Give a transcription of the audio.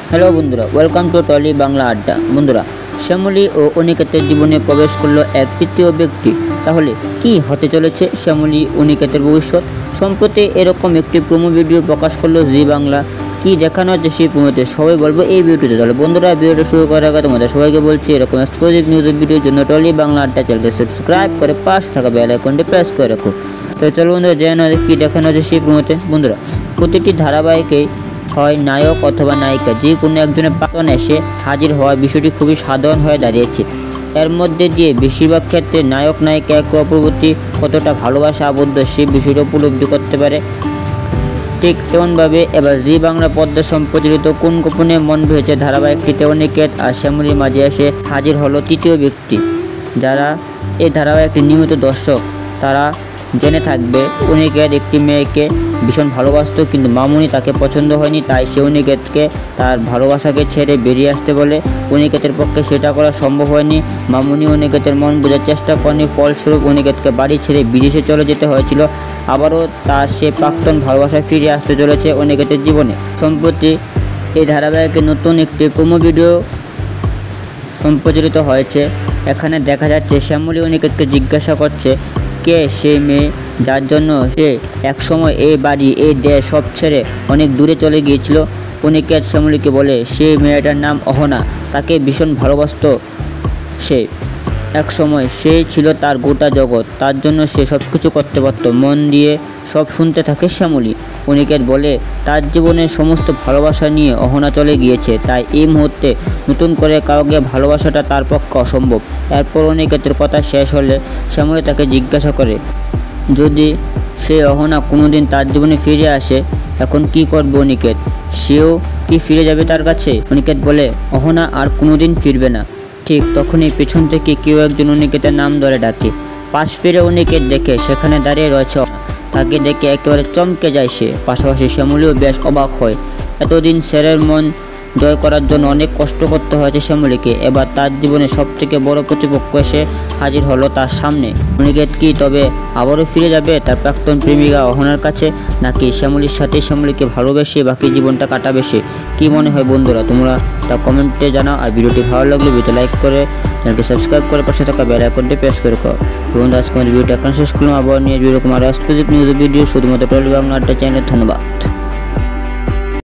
Hello বন্ধুরা, welcome to trolley Bangla আড্ডা। বন্ধুরা, শ্যামলী ও অনিকেতের জীবনে প্রবেশ করলো এক তৃতীয় ব্যক্তি। তাহলে কি হতে চলেছে শ্যামলী অনিকেতের ভবিষ্যৎ? সম্প্রতি এরকম একটি প্রোমো ভিডিও প্রকাশ করলো জি বাংলা। কি দেখানো হচ্ছে সেই প্রোমোতে সবাই বলবো এই ভিডিওতে। তাহলে বন্ধুরা, ভিডিওটা শুরু করার আগে তোমাদের সবাইকে বলছি, এরকম এক্সক্লুসিভ নিউজের ভিডিওর জন্য টলি বাংলা আড্ডা চ্যানেলকে সাবস্ক্রাইব করে পাশে থাকা বেল আইকনটি প্রেস করে রাখো। তো চলো বন্ধুরা, জেনে নেওয়া কী দেখানো হচ্ছে সেই প্রোমোতে। বন্ধুরা, প্রতিটি ধারাবাহিকেই হয় নায়ক অথবা নায়িকা যে কোনো একজনের পাতন এসে হাজির হওয়ার বিষয়টি খুবই সাধারণ হয়ে দাঁড়িয়েছে। এর মধ্যে দিয়ে বেশিরভাগ ক্ষেত্রে নায়ক নায়িকা একে অপরের প্রতি কতটা ভালোবাসা আবদ্ধ সেই বিষয়টা উপলব্ধি করতে পারে। ঠিক তেমনভাবে এবার জি বাংলা পদ্মা সম্প্রচারিত কোন গোপনে মন ভেজে ধারাবাহিকটিতে অনিকেত আর শ্যামলীর মাঝে এসে হাজির হলো তৃতীয় ব্যক্তি। যারা এই ধারাবাহিকটি নিয়মিত দর্শক তারা জেনে থাকবে অনিকেত একটি মেয়েকে ভীষণ ভালোবাসত, কিন্তু মামুনি তাকে পছন্দ হয়নি, তাই সে অনিকেতকে তার ভালোবাসাকে ছেড়ে বেরিয়ে আসতে বলে। অনিকেতের পক্ষে সেটা করা সম্ভব হয়নি। মামুনি অনিকেতের মন বোঝার চেষ্টা করেনি, ফলস্বরূপ অনিকেতকে বাড়ি ছেড়ে বিদেশে চলে যেতে হয়েছিল। আবারও তার সে প্রাক্তন ভালোবাসায় ফিরে আসতে চলেছে অনিকেতের জীবনে। সম্প্রতি এই ধারাবাহিকে নতুন একটি প্রোমো ভিডিও সম্প্রচারিত হয়েছে। এখানে দেখা যাচ্ছে শ্যামলী অনিকেতকে জিজ্ঞাসা করছে কে সেই মেয়ে যার জন্য সে একসময় এই বাড়ি এই দেশ সব ছেড়ে অনেক দূরে চলে গিয়েছিল। অনিকেত শ্যামলীকে বলে সেই মেয়েটার নাম অহনা, তাকে ভীষণ ভালোবাসত সে। এক সময় সেই ছিল তার গোটা জগৎ, তার জন্য সে সব কিছু করতে পারত। মন দিয়ে সব শুনতে থাকে শ্যামলী। অনিকেত বলে তার জীবনের সমস্ত ভালোবাসা নিয়ে অহনা চলে গিয়েছে, তাই এই মুহূর্তে নতুন করে কাউকে ভালোবাসাটা তার পক্ষে অসম্ভব। এরপর অনিকেতের কথা শেষ হলে শ্যামলী তাকে জিজ্ঞাসা করে যদি সে অহনা কোনোদিন তার জীবনে ফিরে আসে এখন কি করবে অনিকেত? সেও কি ফিরে যাবে তার কাছে? অনিকেত বলে অহনা আর কোনোদিন ফিরবে না। ঠিক তখনই পেছন থেকে কেউ একজন অনিকেতের নাম ধরে ডাকে। পাশ ফিরে অনিকেত দেখে সেখানে দাঁড়িয়ে রয়েছে। তাকে দেখে একেবারে চমকে যায় সে। পাশাপাশি শ্যামলীও বেশ অবাক হয়। এতদিন ছেলের মন জয় করার জন্য অনেক কষ্ট করতে হয়েছে শ্যামলীকে, এবার তার জীবনে সবথেকে বড় প্রতিপক্ষ এসে হাজির হলো তার সামনে। অনিকেত কি তবে আবারও ফিরে যাবে তার প্রাক্তন প্রেমিকা অহনার কাছে, নাকি শ্যামলীর সাথে শ্যামলীকে ভালোবেসে বাকি জীবনটা কাটাবে সে? কী মনে হয় বন্ধুরা, তোমরা তা কমেন্টে জানাও। আর ভিডিওটি ভালো লাগলে ভিডিওতে লাইক করে চ্যানেলকে সাবস্ক্রাইব করে পাশে থাকা বেল আইকনটি প্রেস করে রাখো। বন্ধুরা, আজকে আমাদের ভিডিওটা এখন শেষ করলাম। আবার নিয়ে এরকম আরও এক্সক্লুসিভ নিউজ ভিডিও শুধুমাত্র টলি বাংলা আড্ডা চ্যানেলে। ধন্যবাদ।